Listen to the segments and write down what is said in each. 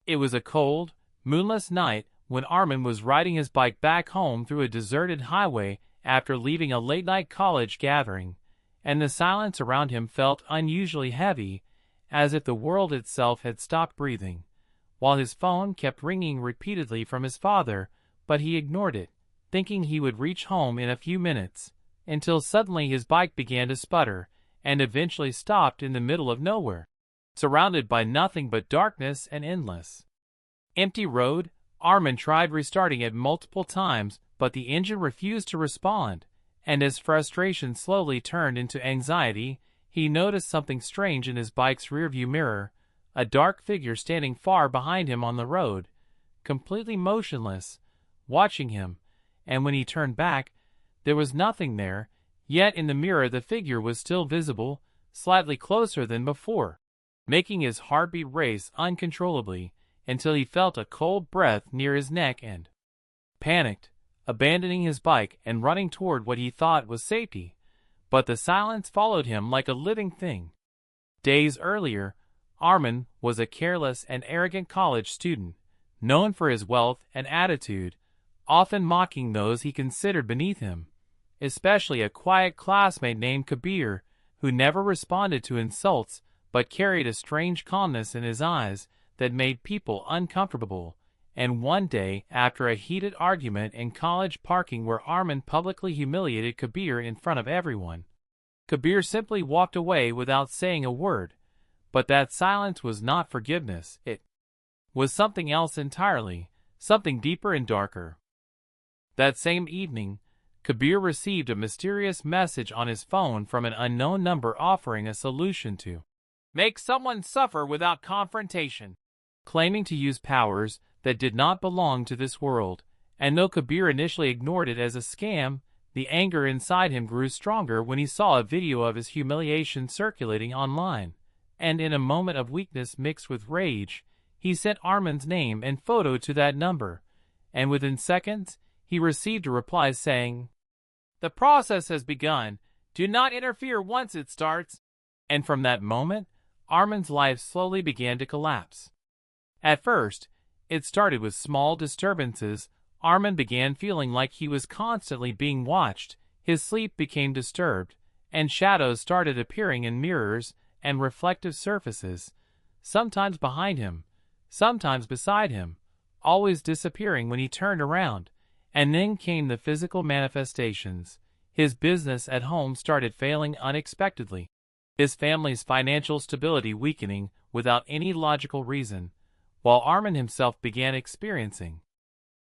It was a cold, moonless night when Armin was riding his bike back home through a deserted highway after leaving a late-night college gathering, and the silence around him felt unusually heavy, as if the world itself had stopped breathing, while his phone kept ringing repeatedly from his father, but he ignored it, thinking he would reach home in a few minutes, until suddenly his bike began to sputter, and eventually stopped in the middle of nowhere, surrounded by nothing but darkness and endless empty road. Armin tried restarting it multiple times, but the engine refused to respond, and as frustration slowly turned into anxiety, he noticed something strange in his bike's rearview mirror, a dark figure standing far behind him on the road, completely motionless, watching him, and when he turned back, there was nothing there, yet in the mirror the figure was still visible, slightly closer than before, making his heartbeat race uncontrollably, until he felt a cold breath near his neck and panicked, abandoning his bike and running toward what he thought was safety. But the silence followed him like a living thing. Days earlier, Armin was a careless and arrogant college student, known for his wealth and attitude, often mocking those he considered beneath him, especially a quiet classmate named Kabir, who never responded to insults but carried a strange calmness in his eyes that made people uncomfortable. And one day, after a heated argument in college parking where Armin publicly humiliated Kabir in front of everyone, Kabir simply walked away without saying a word. But that silence was not forgiveness, it was something else entirely, something deeper and darker. That same evening, Kabir received a mysterious message on his phone from an unknown number offering a solution to make someone suffer without confrontation, claiming to use powers that did not belong to this world. And though Kabir initially ignored it as a scam, the anger inside him grew stronger when he saw a video of his humiliation circulating online, and in a moment of weakness mixed with rage, he sent Armin's name and photo to that number, and within seconds, he received a reply saying, "The process has begun. Do not interfere once it starts." And from that moment, Armin's life slowly began to collapse. At first, it started with small disturbances. Armin began feeling like he was constantly being watched, his sleep became disturbed, and shadows started appearing in mirrors and reflective surfaces, sometimes behind him, sometimes beside him, always disappearing when he turned around. And then came the physical manifestations. His business at home started failing unexpectedly, his family's financial stability weakening without any logical reason, while Armin himself began experiencing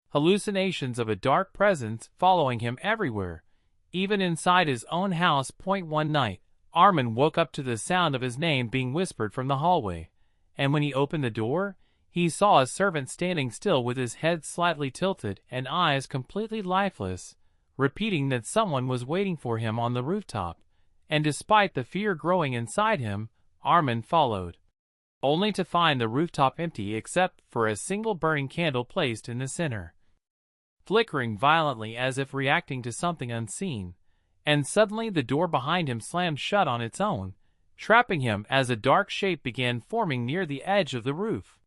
hallucinations of a dark presence following him everywhere, even inside his own house. One night, Armin woke up to the sound of his name being whispered from the hallway, and when he opened the door, he saw a servant standing still with his head slightly tilted and eyes completely lifeless, repeating that someone was waiting for him on the rooftop. And despite the fear growing inside him, Armin followed, only to find the rooftop empty except for a single burning candle placed in the center, flickering violently as if reacting to something unseen. And suddenly the door behind him slammed shut on its own, trapping him as a dark shape began forming near the edge of the roof.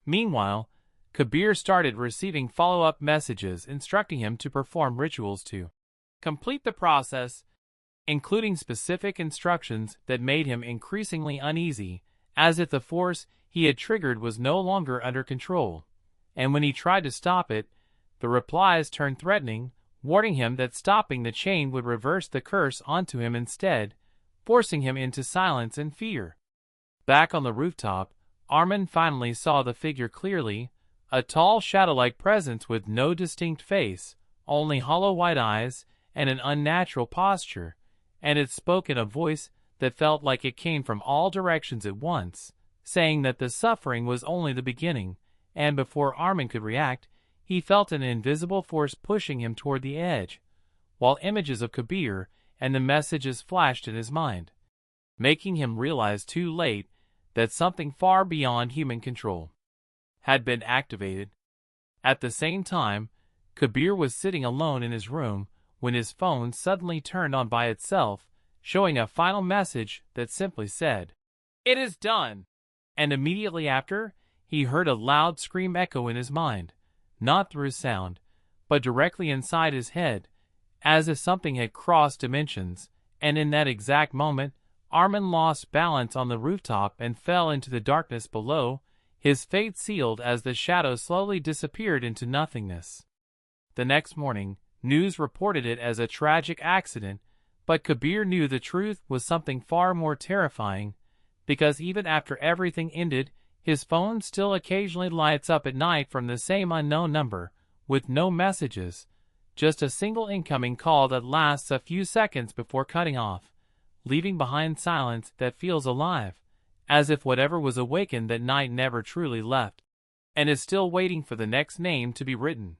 Meanwhile, Kabir started receiving follow-up messages instructing him to perform rituals to complete the process, including specific instructions that made him increasingly uneasy, as if the force he had triggered was no longer under control. And when he tried to stop it, the replies turned threatening, warning him that stopping the chain would reverse the curse onto him instead, forcing him into silence and fear. Back on the rooftop, Armin finally saw the figure clearly, a tall shadow-like presence with no distinct face, only hollow white eyes and an unnatural posture, and it spoke in a voice that felt like it came from all directions at once, saying that the suffering was only the beginning, and before Armin could react, he felt an invisible force pushing him toward the edge, while images of Kabir and the messages flashed in his mind, making him realize too late that something far beyond human control had been activated. At the same time, Kabir was sitting alone in his room when his phone suddenly turned on by itself, showing a final message that simply said, "It is done." And immediately after, he heard a loud scream echo in his mind, not through sound, but directly inside his head, as if something had crossed dimensions, and in that exact moment, Armin lost balance on the rooftop and fell into the darkness below, his fate sealed as the shadow slowly disappeared into nothingness. The next morning, news reported it as a tragic accident, but Kabir knew the truth was something far more terrifying, because even after everything ended, his phone still occasionally lights up at night from the same unknown number, with no messages, just a single incoming call that lasts a few seconds before cutting off, leaving behind silence that feels alive, as if whatever was awakened that night never truly left, and is still waiting for the next name to be written.